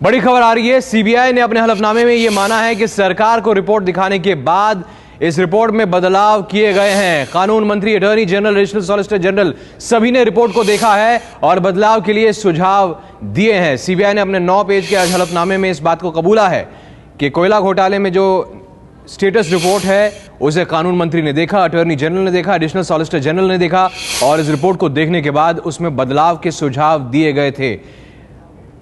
बड़ी खबर आ रही है। सीबीआई ने अपने हलफनामे में यह माना है कि सरकार को रिपोर्ट दिखाने के बाद इस रिपोर्ट में बदलाव किए गए हैं। कानून मंत्री, attorney general, additional solicitor general सभी ने रिपोर्ट को देखा है और बदलाव के लिए सुझाव दिए हैं। सीबीआई ने अपने 9 पेज के हलफनामे में इस बात को कबूला है कि कोयला घोटाले में जो स्टेटस रिपोर्ट है उसे कानून मंत्री ने देखा, अटॉर्नी जनरल ने देखा, एडिशनल सॉलिसिटर जनरल ने देखा और इस रिपोर्ट को देखने के बाद उसमें बदलाव के सुझाव दिए गए थे।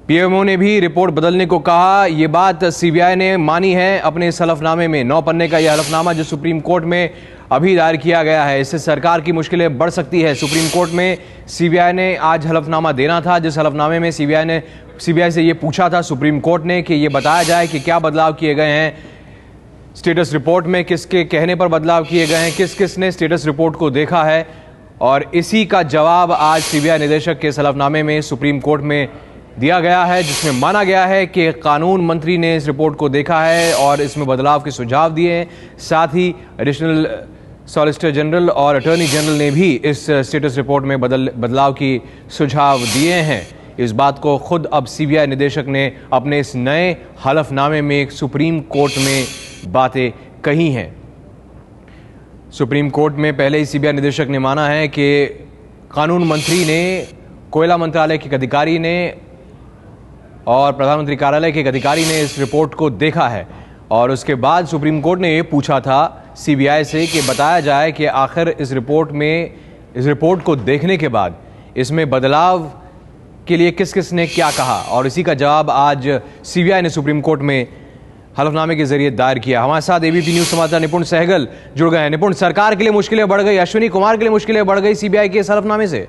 पीएमओ ने भी रिपोर्ट बदलने को कहा। यह बात सीबीआई ने मानी है अपने इस हलफनामे में। 9 पन्ने का यह हलफनामा जो सुप्रीम कोर्ट में अभी दायर किया गया है, इससे सरकार की मुश्किलें बढ़ सकती है। सुप्रीम कोर्ट में सीबीआई ने आज हलफनामा देना था, जिस हलफनामे में सीबीआई से यह पूछा था सुप्रीम कोर्ट ने कि यह बताया जाए कि क्या बदलाव किए गए हैं स्टेटस रिपोर्ट में, किसके कहने पर बदलाव किए गए हैं, किस किस ने स्टेटस रिपोर्ट को देखा है। और इसी का जवाब आज सीबीआई निदेशक के हलफनामे में सुप्रीम कोर्ट में दिया गया है, जिसमें माना गया है कि कानून मंत्री ने इस रिपोर्ट को देखा है और इसमें बदलाव के सुझाव दिए हैं। साथ ही एडिशनल सॉलिसिटर जनरल और अटॉर्नी जनरल ने भी इस स्टेटस रिपोर्ट में बदलाव की सुझाव दिए हैं। इस बात को खुद अब सीबीआई निदेशक ने अपने इस नए हलफनामे में सुप्रीम कोर्ट में बातें कही हैं। सुप्रीम कोर्ट में पहले ही सीबीआई निदेशक ने माना है कि कानून मंत्री ने, कोयला मंत्रालय के अधिकारी ने और प्रधानमंत्री कार्यालय के एक अधिकारी ने इस रिपोर्ट को देखा है और उसके बाद सुप्रीम कोर्ट ने ये पूछा था सीबीआई से कि बताया जाए कि आखिर इस रिपोर्ट को देखने के बाद इसमें बदलाव के लिए किस किस ने क्या कहा, और इसी का जवाब आज सीबीआई ने सुप्रीम कोर्ट में हलफनामे के जरिए दायर किया। हमारे साथ एबीपी न्यूज समाचार निपुण सहगल जुड़ गए हैं। निपुण, सरकार के लिए मुश्किलें बढ़ गई, अश्विनी कुमार के लिए मुश्किलें बढ़ गई सीबीआई के इस हलफनामे से?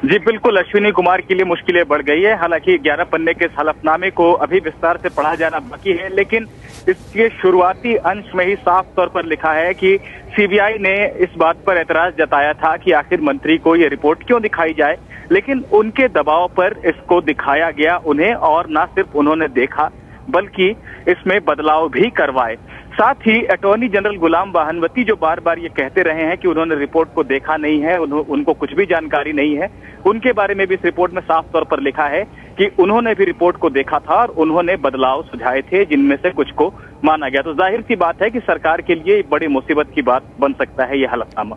जी बिल्कुल, अश्विनी कुमार के लिए मुश्किलें बढ़ गई है। हालांकि 11 पन्ने के हलफनामे को अभी विस्तार से पढ़ा जाना बाकी है, लेकिन इसके शुरुआती अंश में ही साफ तौर पर लिखा है कि सीबीआई ने इस बात पर एतराज जताया था कि आखिर मंत्री को ये रिपोर्ट क्यों दिखाई जाए, लेकिन उनके दबाव पर इसको दिखाया गया उन्हें, और न सिर्फ उन्होंने देखा बल्कि इसमें बदलाव भी करवाए। साथ ही अटॉर्नी जनरल गुलाम बहानवती जो बार बार ये कहते रहे हैं कि उन्होंने रिपोर्ट को देखा नहीं है, उनको कुछ भी जानकारी नहीं है, उनके बारे में भी इस रिपोर्ट में साफ तौर पर लिखा है कि उन्होंने भी रिपोर्ट को देखा था और उन्होंने बदलाव सुझाए थे, जिनमें से कुछ को माना गया। तो जाहिर सी बात है कि सरकार के लिए बड़ी मुसीबत की बात बन सकता है ये हलफनामा।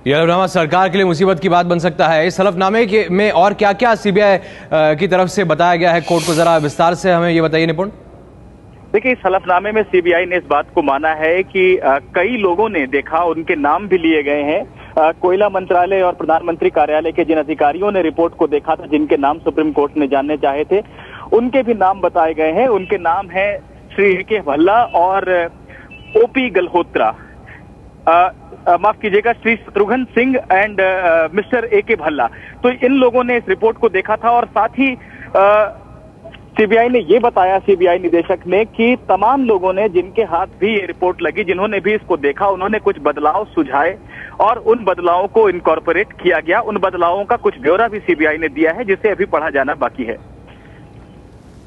यह हलफनामा सरकार के लिए मुसीबत की बात बन सकता है। इस हलफनामे में और क्या क्या सीबीआई की तरफ से बताया गया है कोर्ट को, जरा विस्तार से हमें ये बताइए निपुण। देखिए, इस हलफनामे में सीबीआई ने इस बात को माना है कि कई लोगों ने देखा, उनके नाम भी लिए गए हैं। कोयला मंत्रालय और प्रधानमंत्री कार्यालय के जिन अधिकारियों ने रिपोर्ट को देखा था, जिनके नाम सुप्रीम कोर्ट ने जानने चाहे थे, उनके भी नाम बताए गए हैं। उनके नाम है श्री के भल्ला और ओपी गल्होत्रा, माफ कीजिएगा, Shri Shatrughan Singh and mister A K. Bhalla. तो इन लोगों ने इस रिपोर्ट को देखा था और साथ ही सीबीआई ने ये बताया, सीबीआई निदेशक ने, कि तमाम लोगों ने जिनके हाथ भी ये रिपोर्ट लगी, जिन्होंने भी इसको देखा, उन्होंने कुछ बदलाव सुझाए और उन बदलावों को इनकॉर्पोरेट किया गया। उन बदलावों का कुछ ब्यौरा भी सीबीआई ने दिया है, जिसे अभी पढ़ा जाना बाकी है।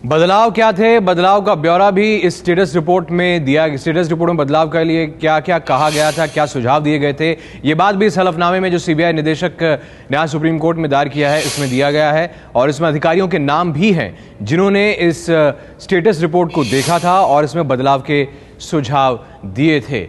बदलाव क्या थे, बदलाव का ब्यौरा भी इस स्टेटस रिपोर्ट में दिया। स्टेटस रिपोर्ट में बदलाव के लिए क्या क्या कहा गया था, क्या सुझाव दिए गए थे, ये बात भी इस हलफनामे में जो सीबीआई निदेशक ने आज सुप्रीम कोर्ट में दायर किया है इसमें दिया गया है। और इसमें अधिकारियों के नाम भी हैं जिन्होंने इस स्टेटस रिपोर्ट को देखा था और इसमें बदलाव के सुझाव दिए थे।